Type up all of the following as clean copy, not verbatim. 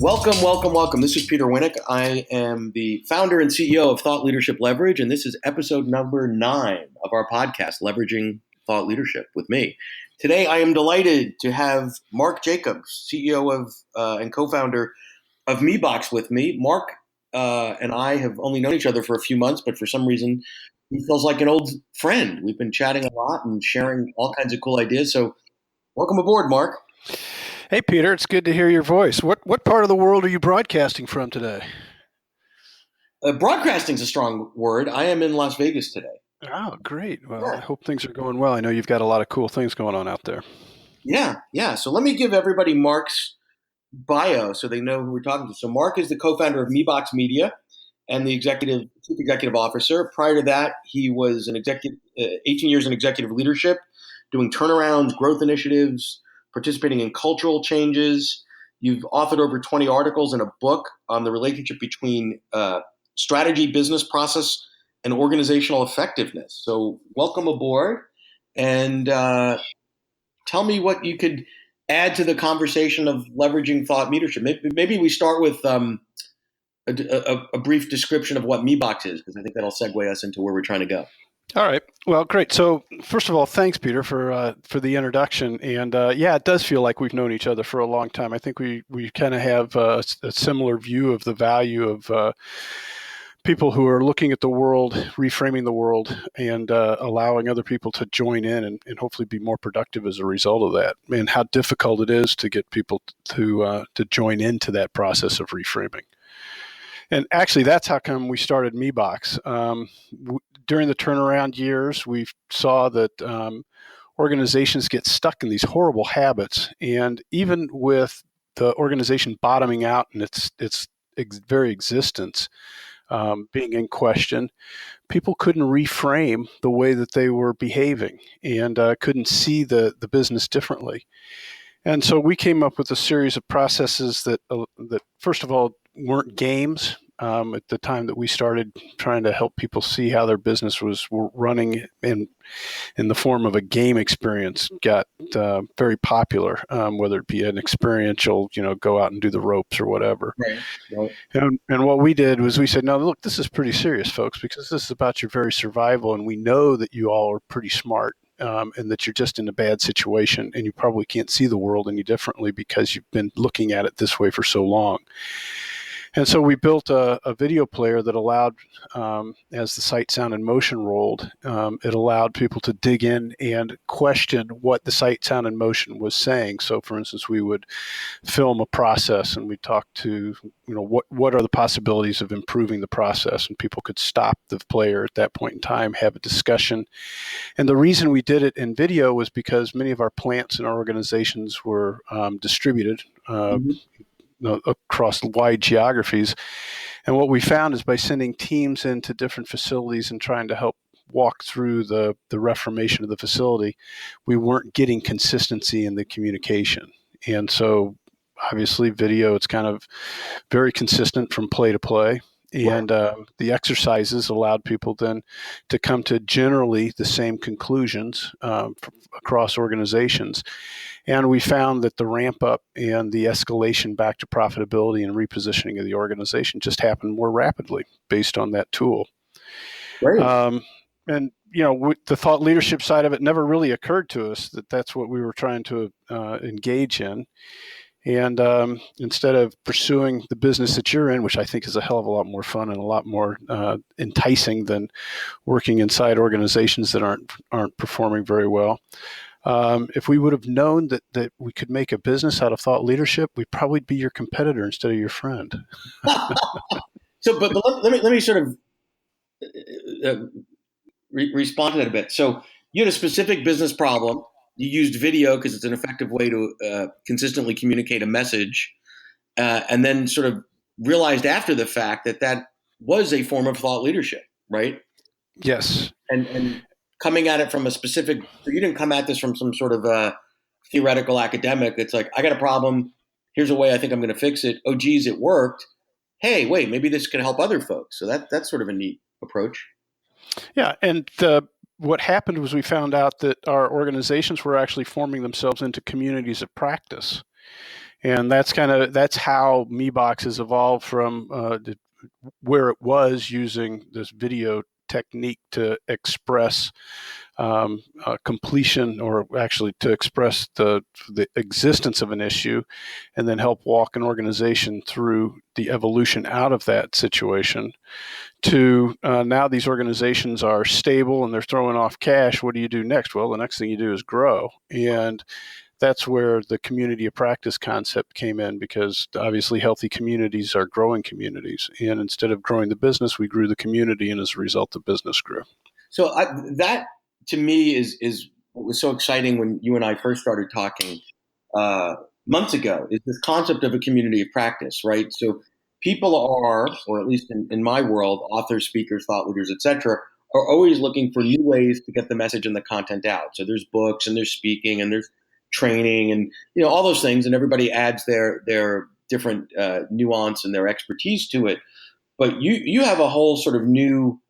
Welcome, welcome, welcome. This is Peter Winick. I am the founder and CEO of Thought Leadership Leverage, and this is episode number 9 of our podcast, Leveraging Thought Leadership with me. Today, I am delighted to have Mark Jacobs, CEO of and co-founder of MeBox with me. Mark and I have only known each other for a few months, but for some reason, he feels like an old friend. We've been chatting a lot and sharing all kinds of cool ideas. So welcome aboard, Mark. Hey, Peter, it's good to hear your voice. What part of the world are you broadcasting from today? Broadcasting is a strong word. I am in Las Vegas today. Oh, great. Well, I hope things are going well. I know you've got a lot of cool things going on out there. Yeah. So let me give everybody Mark's bio so they know who we're talking to. So Mark is the co-founder of MeBox Media and the chief executive officer. Prior to that, he was an 18 years in executive leadership, doing turnarounds, growth initiatives, participating in cultural changes. You've authored over 20 articles and a book on the relationship between strategy, business process, and organizational effectiveness. So welcome aboard, and tell me what you could add to the conversation of leveraging thought leadership. Maybe we start with a brief description of what MeBox is, because I think that'll segue us into where we're trying to go. All right. Well, great. So first of all, thanks, Peter, for the introduction. And yeah, it does feel like we've known each other for a long time. I think we kind of have a similar view of the value of people who are looking at the world, reframing the world, and allowing other people to join in and hopefully be more productive as a result of that. And how difficult it is to get people to join into that process of reframing. And actually, that's how come we started MeBox. During the turnaround years, we saw that organizations get stuck in these horrible habits. And even with the organization bottoming out and its very existence being in question, people couldn't reframe the way that they were behaving and couldn't see the business differently. And so we came up with a series of processes that first of all, weren't games. At the time that we started trying to help people see how their business was running in the form of a game experience, got very popular, whether it be an experiential, go out and do the ropes or whatever. Right. And what we did was we said, no, look, this is pretty serious, folks, because this is about your very survival. And we know that you all are pretty smart. And that you're just in a bad situation and you probably can't see the world any differently because you've been looking at it this way for so long. And so we built a video player that allowed, as the sight, sound, and motion rolled, it allowed people to dig in and question what the sight, sound, and motion was saying. So, for instance, we would film a process and we'd talk to, what are the possibilities of improving the process? And people could stop the player at that point in time, have a discussion. And the reason we did it in video was because many of our plants and our organizations were distributed. Across wide geographies. And what we found is by sending teams into different facilities and trying to help walk through the reformation of the facility, we weren't getting consistency in the communication. And so obviously video, it's kind of very consistent from play to play. And the exercises allowed people then to come to generally the same conclusions across organizations. And we found that the ramp up and the escalation back to profitability and repositioning of the organization just happened more rapidly based on that tool. Great. And, the thought leadership side of it never really occurred to us that that's what we were trying to engage in. And instead of pursuing the business that you're in, which I think is a hell of a lot more fun and a lot more enticing than working inside organizations that aren't performing very well, if we would have known that we could make a business out of thought leadership, we'd probably be your competitor instead of your friend. But let me sort of respond to that a bit. So you had a specific business problem. You used video because it's an effective way to consistently communicate a message, and then sort of realized after the fact that was a form of thought leadership, right? Yes. And coming at it from a specific, you didn't come at this from some sort of theoretical academic. It's like, I got a problem. Here's a way I think I'm going to fix it. Oh, geez, it worked. Hey, wait, maybe this can help other folks. So that's sort of a neat approach. Yeah, and what happened was we found out that our organizations were actually forming themselves into communities of practice. And that's how MeBox has evolved from where it was using this video technique to express completion, or actually to express the existence of an issue, and then help walk an organization through the evolution out of that situation, to now these organizations are stable and they're throwing off cash. What do you do next? Well, the next thing you do is grow. And that's where the community of practice concept came in, because obviously healthy communities are growing communities. And instead of growing the business, we grew the community, and as a result, the business grew. So that to me is what was so exciting when you and I first started talking months ago, is this concept of a community of practice, right? So people are, or at least in my world, authors, speakers, thought leaders, etc., are always looking for new ways to get the message and the content out. So there's books and there's speaking and there's training and all those things, and everybody adds their different nuance and their expertise to it. But you have a whole sort of new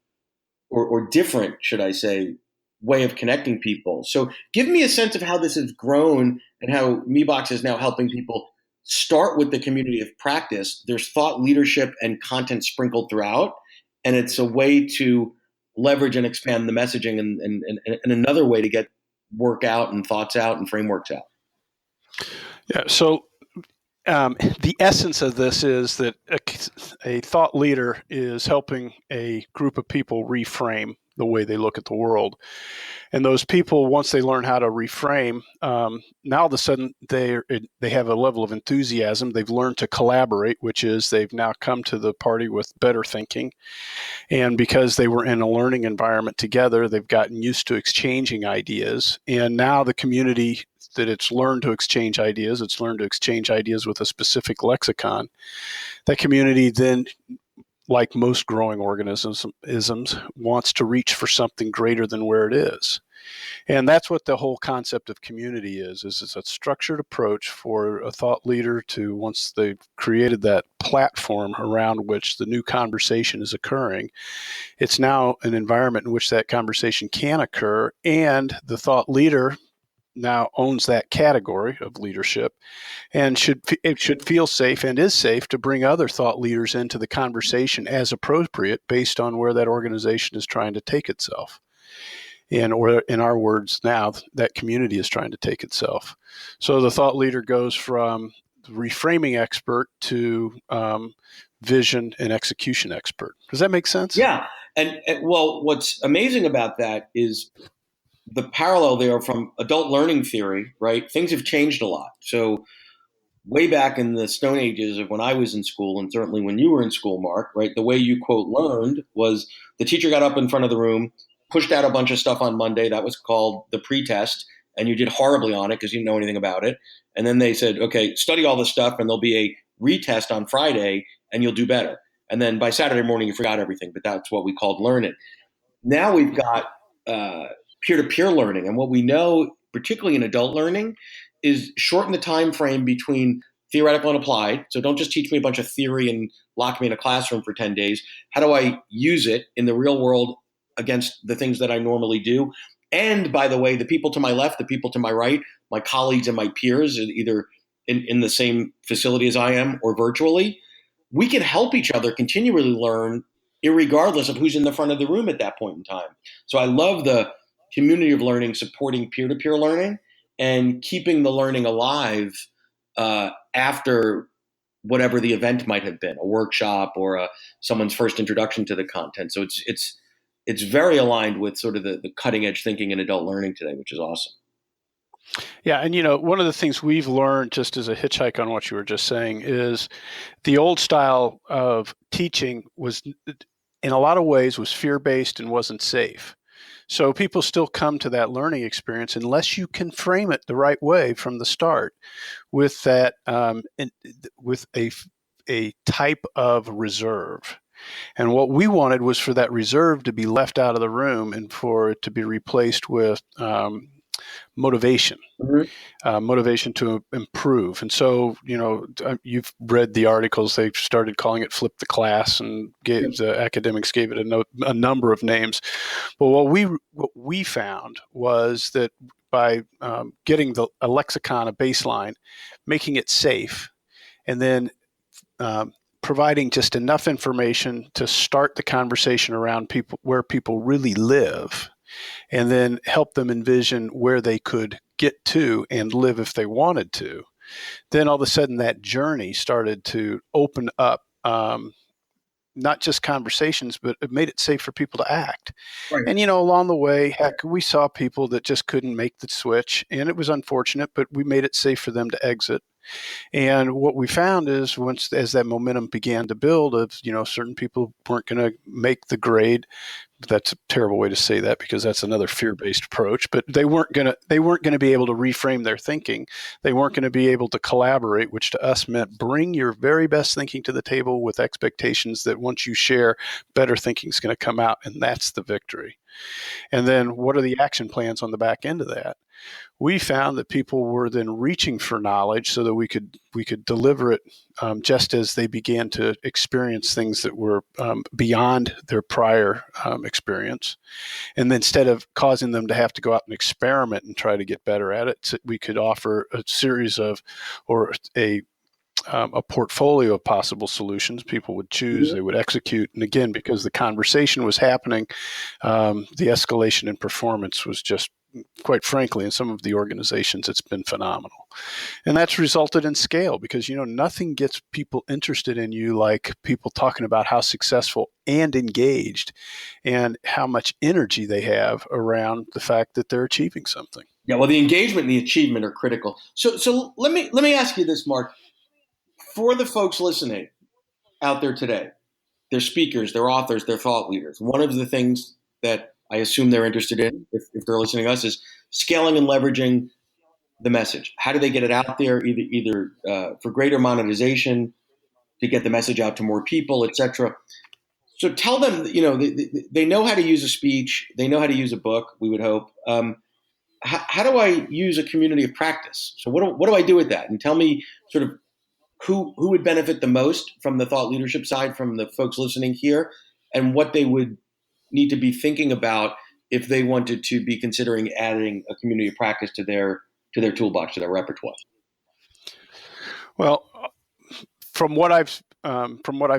or different, should I say, way of connecting people. So give me a sense of how this has grown and how MeBox is now helping people start with the community of practice. There's thought leadership and content sprinkled throughout, and it's a way to leverage and expand the messaging and another way to get work out and thoughts out and frameworks out. Yeah. So the essence of this is that a thought leader is helping a group of people reframe the way they look at the world. And those people, once they learn how to reframe, now all of a sudden they have a level of enthusiasm. They've learned to collaborate, which is they've now come to the party with better thinking. And because they were in a learning environment together, they've gotten used to exchanging ideas. And now the community that it's learned to exchange ideas with a specific lexicon. That community then, like most growing organisms, wants to reach for something greater than where it is. And that's what the whole concept of community is it's a structured approach for a thought leader to, once they've created that platform around which the new conversation is occurring, it's now an environment in which that conversation can occur, and the thought leader now owns that category of leadership, and it should feel safe and is safe to bring other thought leaders into the conversation as appropriate, based on where that organization is trying to take itself. Or in our words now, that community is trying to take itself. So the thought leader goes from reframing expert to vision and execution expert. Does that make sense? Yeah. And well, what's amazing about that is the parallel there from adult learning theory, right? Things have changed a lot. So way back in the Stone Ages of when I was in school, and certainly when you were in school, Mark, right? The way you, quote, learned was the teacher got up in front of the room, pushed out a bunch of stuff on Monday. That was called the pretest, and you did horribly on it because you didn't know anything about it. And then they said, okay, study all this stuff, and there'll be a retest on Friday, and you'll do better. And then by Saturday morning, you forgot everything, but that's what we called learn it. Now we've got peer-to-peer learning, and what we know, particularly in adult learning, is shorten the time frame between theoretical and applied. So don't just teach me a bunch of theory and lock me in a classroom for 10 days. How do I use it in the real world against the things that I normally do? And by the way, the people to my left, the people to my right, my colleagues and my peers, either in the same facility as I am or virtually, we can help each other continually learn, irregardless of who's in the front of the room at that point in time. So I love the community of learning supporting peer-to-peer learning and keeping the learning alive after whatever the event might have been, a workshop or someone's first introduction to the content. So it's very aligned with sort of the cutting edge thinking in adult learning today, which is awesome. Yeah, and one of the things we've learned, just as a hitchhike on what you were just saying, is the old style of teaching was, in a lot of ways, was fear-based and wasn't safe. So people still come to that learning experience unless you can frame it the right way from the start, with that with a type of reserve. And what we wanted was for that reserve to be left out of the room and for it to be replaced with motivation. Mm-hmm. Motivation to improve. And so, you've read the articles. They've started calling it flip the class, and the academics gave it a number of names. But what we found was that by getting a lexicon, a baseline, making it safe, and then providing just enough information to start the conversation around people where people really live, and then help them envision where they could get to and live if they wanted to. Then all of a sudden that journey started to open up not just conversations, but it made it safe for people to act. Right. And, along the way, heck, we saw people that just couldn't make the switch, and it was unfortunate, but we made it safe for them to exit. And what we found is as that momentum began to build of, certain people weren't going to make the grade. That's a terrible way to say that, because that's another fear-based approach, but they weren't going to be able to reframe their thinking. They weren't going to be able to collaborate, which to us meant bring your very best thinking to the table with expectations that once you share, better thinking is going to come out, and that's the victory. And then what are the action plans on the back end of that? We found that people were then reaching for knowledge so that we could deliver it just as they began to experience things that were beyond their prior experience. And then instead of causing them to have to go out and experiment and try to get better at it, so we could offer a series of, or a portfolio of possible solutions people would choose, they would execute. And again, because the conversation was happening, the escalation in performance was just, quite frankly, in some of the organizations, it's been phenomenal. And that's resulted in scale, because, nothing gets people interested in you like people talking about how successful and engaged and how much energy they have around the fact that they're achieving something. Yeah, well, the engagement and the achievement are critical. So let me ask you this, Mark. For the folks listening out there today, they're speakers, they're authors, they're thought leaders. One of the things that I assume they're interested in, if they're listening to us, is scaling and leveraging the message. How do they get it out there, either for greater monetization, to get the message out to more people, etc. So tell them, they know how to use a speech, they know how to use a book, we would hope. How do I use a community of practice? So what do I do with that? And tell me sort of who would benefit the most from the thought leadership side, from the folks listening here, and what they would need to be thinking about if they wanted to be considering adding a community of practice to their toolbox, to their repertoire. Well, from what I've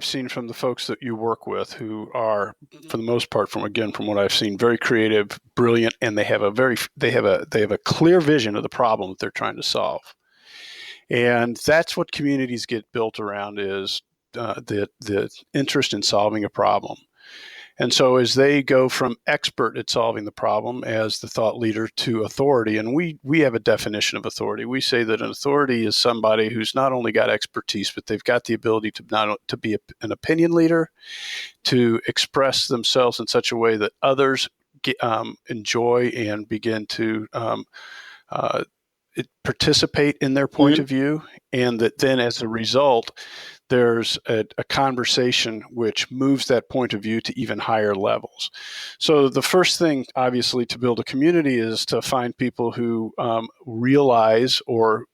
seen from the folks that you work with, who are, for the most part, from what I've seen, very creative, brilliant, and they have a clear vision of the problem that they're trying to solve. And that's what communities get built around, is the interest in solving a problem. And so as they go from expert at solving the problem as the thought leader to authority, and we have a definition of authority. We say that an authority is somebody who's not only got expertise, but they've got the ability to be an opinion leader, to express themselves in such a way that others enjoy and begin to participate in their point of view, and that then as a result, there's a conversation which moves that point of view to even higher levels. So the first thing, obviously, to build a community is to find people who realize, or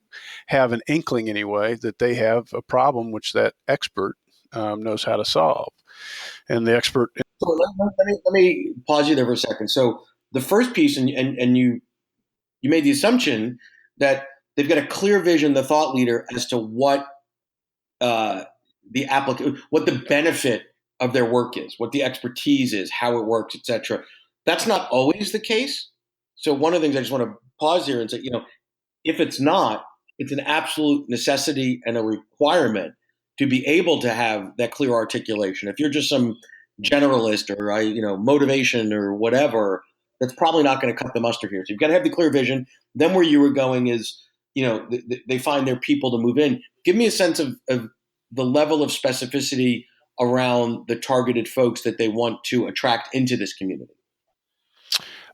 have an inkling anyway, that they have a problem which that expert knows how to solve. And the expert... So let me pause you there for a second. So the first piece, and you made the assumption that they've got a clear vision, the thought leader, as to what what the benefit of their work is, what the expertise is, how it works, etc. That's not always the case. So one of the things I just want to pause here and say, if it's not, it's an absolute necessity and a requirement to be able to have that clear articulation. If you're just some generalist or motivation or whatever, that's probably not going to cut the mustard here. So you've got to have the clear vision. Then where you were going is, they find their people to move in. Give me a sense of the level of specificity around the targeted folks that they want to attract into this community.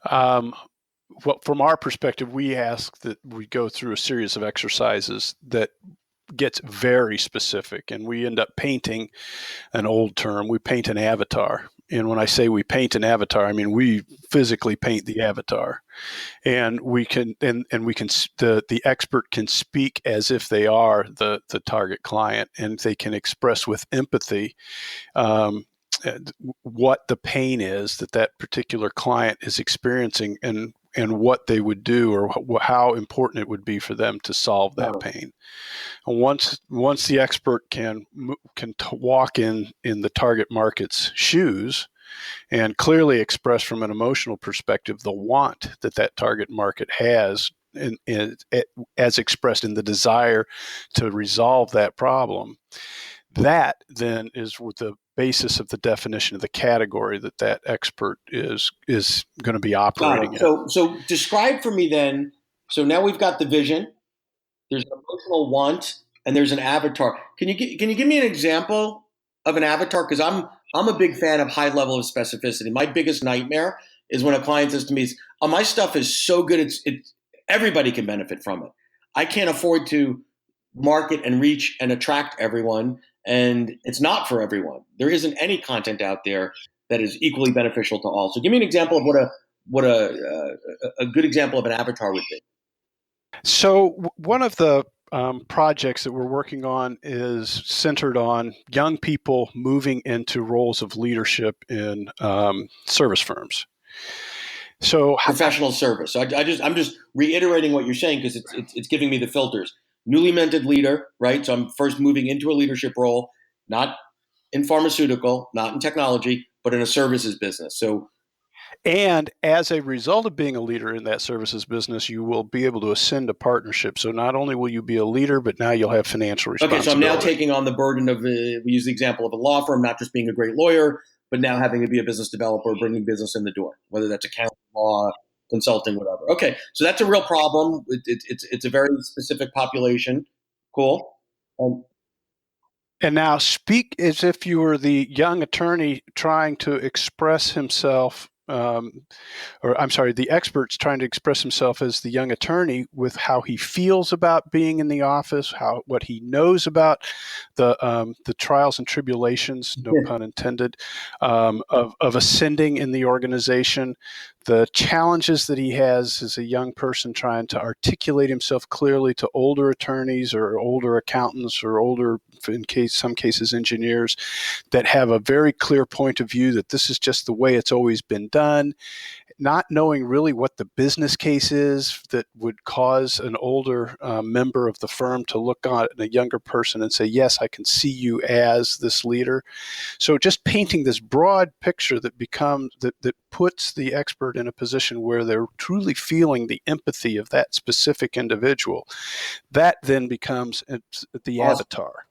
Well, from our perspective, we ask that we go through a series of exercises that gets very specific, and we end up painting an old term. We paint an avatar. And when I say we paint an avatar, I mean we physically paint the avatar, and we can the expert can speak as if they are the target client, and they can express with empathy what the pain is that particular client is experiencing, and and what they would do, or how important it would be for them to solve that pain. And once the expert can walk in the target market's shoes and clearly express from an emotional perspective the want that target market has, as expressed in the desire to resolve that problem, that then is with the basis of the definition of the category that expert is going to be operating in. So describe for me then. So now we've got the vision. There's an emotional want, and there's an avatar. Can you give me an example of an avatar? Because I'm a big fan of high level of specificity. My biggest nightmare is when a client says to me, "Oh, my stuff is so good, it's everybody can benefit from it. I can't afford to market and reach and attract everyone, and it's not for everyone. There isn't any content out there that is equally beneficial to all." So, give me an example of what a good example of an avatar would be. So one of the projects that we're working on is centered on young people moving into roles of leadership in service firms. So Professional service. So I'm just reiterating what you're saying because it's giving me the filters. Newly minted leader, right? So I'm first moving into a leadership role, not in pharmaceutical, not in technology, but in a services business. So and as a result of being a leader in that services business, you will be able to ascend to partnership. So not only will you be a leader, but now you'll have financial responsibility. Okay, so I'm now taking on the burden of, we use the example of a law firm, not just being a great lawyer, but now having to be a business developer, bringing business in the door, whether that's accounting, law, consulting, whatever. Okay, so that's a real problem. It's a very specific population. Cool. And now speak as if you were the young attorney trying to express himself, or I'm sorry, the expert's trying to express himself as the young attorney with how he feels about being in the office, what he knows about the trials and tribulations, no pun intended, of ascending in the organization, the challenges that he has as a young person trying to articulate himself clearly to older attorneys or older accountants or older, some cases, engineers that have a very clear point of view that this is just the way it's always been done, not knowing really what the business case is that would cause an older member of the firm to look at a younger person and say, yes, I can see you as this leader. So just painting this broad picture that puts the expert in a position where they're truly feeling the empathy of that specific individual, that then becomes the avatar.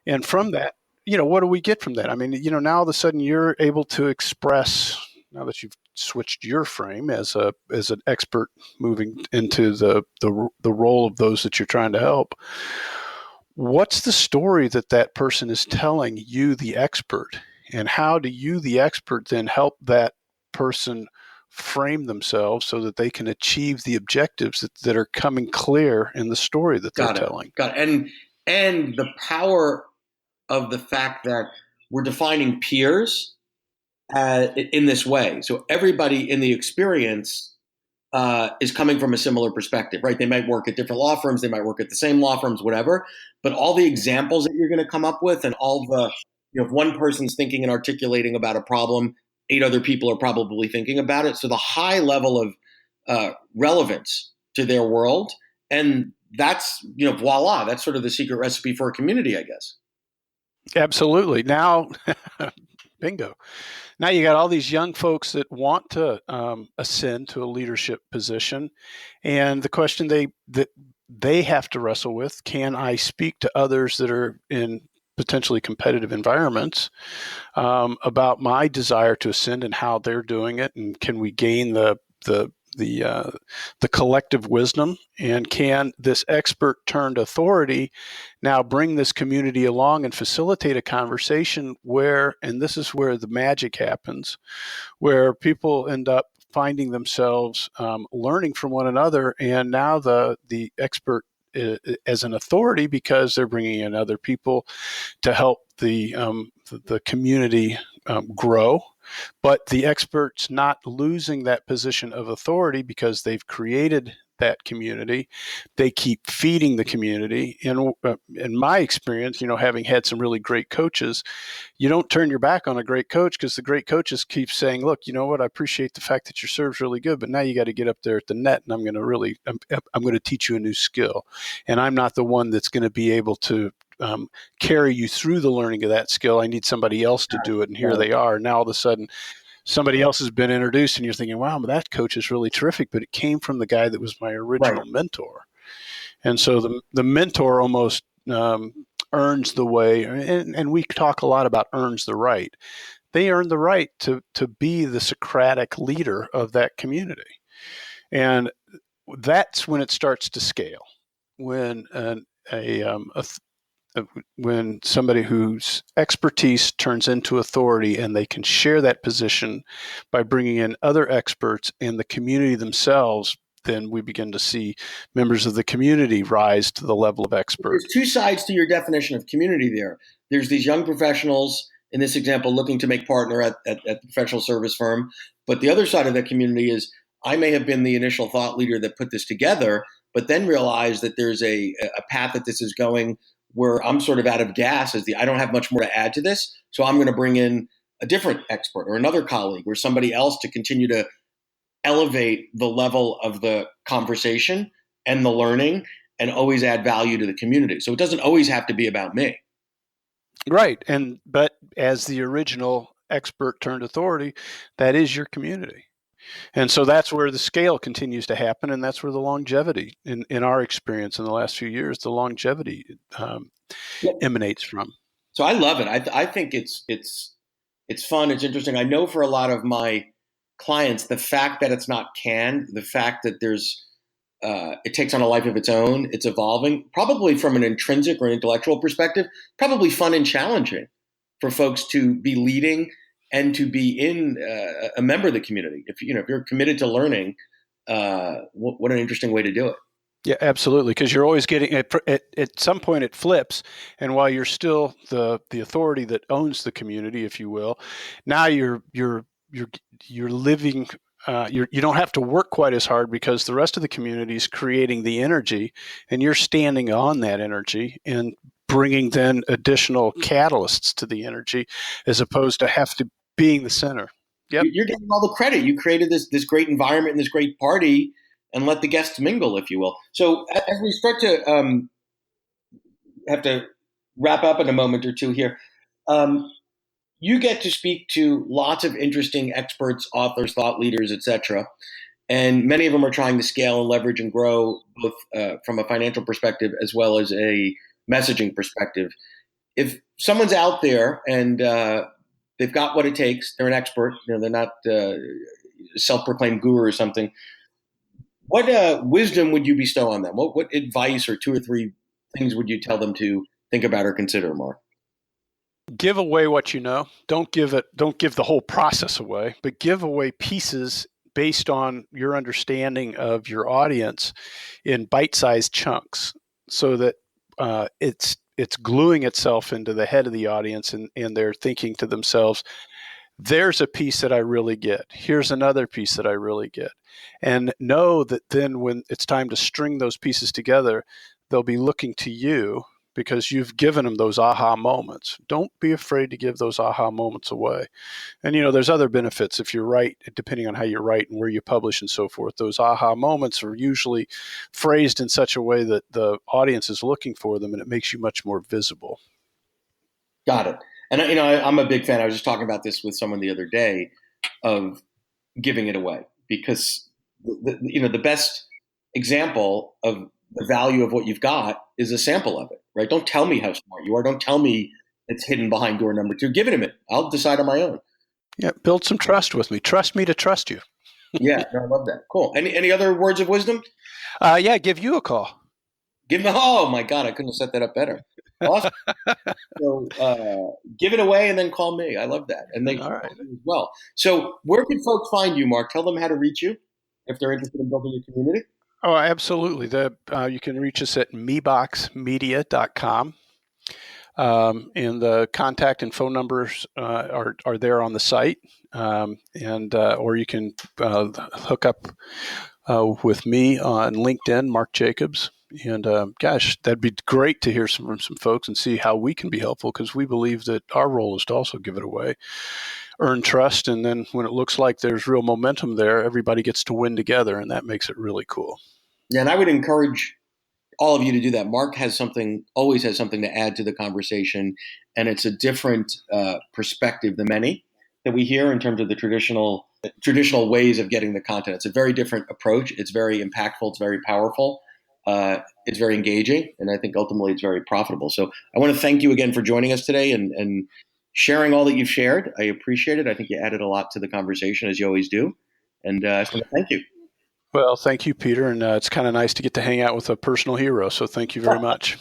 And from that, what do we get from that? I mean, now all of a sudden you're able to express, now that you've switched your frame as an expert moving into the role of those that you're trying to help, what's the story that person is telling you, the expert, and how do you, the expert, then help that person frame themselves so that they can achieve the objectives that are coming clear in the story that they're telling? Got it. And the power of the fact that we're defining peers in this way. So everybody in the experience is coming from a similar perspective, right? They might work at different law firms, they might work at the same law firms, whatever. But all the examples that you're going to come up with, and all the, if one person's thinking and articulating about a problem, 8 other people are probably thinking about it. So the high level of relevance to their world, and that's, voila, that's sort of the secret recipe for a community, I guess. Absolutely. Now, bingo. Now you got all these young folks that want to ascend to a leadership position, and the question that they have to wrestle with: can I speak to others that are in potentially competitive environments about my desire to ascend and how they're doing it, and can we gain the collective wisdom, and can this expert turned authority now bring this community along and facilitate a conversation where, and this is where the magic happens, where people end up finding themselves learning from one another, and now the expert as an authority, because they're bringing in other people to help the community grow. But the expert's not losing that position of authority because they've created that community. They keep feeding the community. And in my experience, having had some really great coaches, you don't turn your back on a great coach because the great coaches keep saying, look, you know what, I appreciate the fact that your serve's really good, but now you got to get up there at the net, and I'm going to teach you a new skill. And I'm not the one that's going to be able to carry you through the learning of that skill. I need somebody else to do it. And here they are. Now all of a sudden, somebody else has been introduced, and you're thinking, wow, that coach is really terrific, but it came from the guy that was my original mentor. And so the mentor almost earns the way, and we talk a lot about earns the right. They earn the right to be the Socratic leader of that community. And that's when it starts to scale. When when somebody whose expertise turns into authority, and they can share that position by bringing in other experts and the community themselves, then we begin to see members of the community rise to the level of expert. There's two sides to your definition of community there. There's these young professionals, in this example, looking to make partner at the professional service firm. But the other side of that community is, I may have been the initial thought leader that put this together, but then realized that there's a path that this is going where I'm sort of out of gas, I don't have much more to add to this. So I'm going to bring in a different expert or another colleague or somebody else to continue to elevate the level of the conversation and the learning and always add value to the community. So it doesn't always have to be about me. Right. But as the original expert turned authority, that is your community. And so that's where the scale continues to happen, and that's where the longevity, in our experience in the last few years, the longevity emanates from. So I love it. I think it's fun. It's interesting. I know for a lot of my clients, the fact that it's not canned, the fact that it takes on a life of its own, it's evolving, probably from an intrinsic or intellectual perspective, probably fun and challenging for folks to be leading and to be a member of the community. If you're committed to learning, what an interesting way to do it. Yeah, absolutely. Because you're always getting at some point it flips, and while you're still the authority that owns the community, if you will, now you're living. You don't have to work quite as hard because the rest of the community is creating the energy, and you're standing on that energy and bringing then additional catalysts to the energy, as opposed to being the center. Yep. You're getting all the credit. You created this great environment and this great party, and let the guests mingle, if you will. So as we start to have to wrap up in a moment or two here, you get to speak to lots of interesting experts, authors, thought leaders, etc. And many of them are trying to scale and leverage and grow, both from a financial perspective as well as a messaging perspective. If someone's out there and they've got what it takes, they're an expert, they're not a self-proclaimed guru or something, what wisdom would you bestow on them? What advice or two or three things would you tell them to think about or consider, Mark? Give away what you know. Don't give the whole process away, but give away pieces based on your understanding of your audience in bite-sized chunks, so that it's gluing itself into the head of the audience, and they're thinking to themselves, there's a piece that I really get. Here's another piece that I really get. And know that then when it's time to string those pieces together, they'll be looking to you because you've given them those aha moments. Don't be afraid to give those aha moments away. And, there's other benefits if you write, depending on how you write and where you publish and so forth. Those aha moments are usually phrased in such a way that the audience is looking for them, and it makes you much more visible. Got it. And, I'm a big fan. I was just talking about this with someone the other day of giving it away, because the best example of the value of what you've got is a sample of it, right? Don't tell me how smart you are. Don't tell me it's hidden behind door number 2. Give it to me. I'll decide on my own. Yeah, build some trust with me. Trust me to trust you. Yeah, I love that. Cool. Any other words of wisdom? Yeah, give you a call. Oh my God, I couldn't have set that up better. Awesome. So give it away and then call me. I love that. And they can call you as well. So where can folks find you, Mark? Tell them how to reach you if they're interested in building a community. Oh, absolutely. You can reach us at MeBoxMedia.com. And the contact and phone numbers are there on the site. Or you can hook up with me on LinkedIn, Mark Jacobs. And gosh, that'd be great to hear from some folks and see how we can be helpful, because we believe that our role is to also give it away, earn trust, and then when it looks like there's real momentum there, everybody gets to win together, and that makes it really cool. Yeah, and I would encourage all of you to do that. Mark always has something to add to the conversation, and it's a different perspective than many that we hear in terms of the traditional ways of getting the content. It's a very different approach. It's very impactful. It's very powerful. It's very engaging, and I think ultimately it's very profitable. So I want to thank you again for joining us today and sharing all that you've shared. I appreciate it. I think you added a lot to the conversation, as you always do, and I just want to thank you. Well, thank you, Peter, and it's kind of nice to get to hang out with a personal hero, so thank you very much.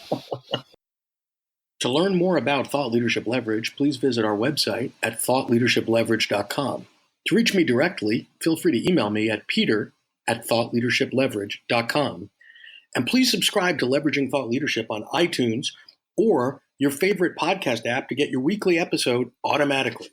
To learn more about Thought Leadership Leverage, please visit our website at thoughtleadershipleverage.com. To reach me directly, feel free to email me at peter@thoughtleadershipleverage.com. And please subscribe to Leveraging Thought Leadership on iTunes or your favorite podcast app to get your weekly episode automatically.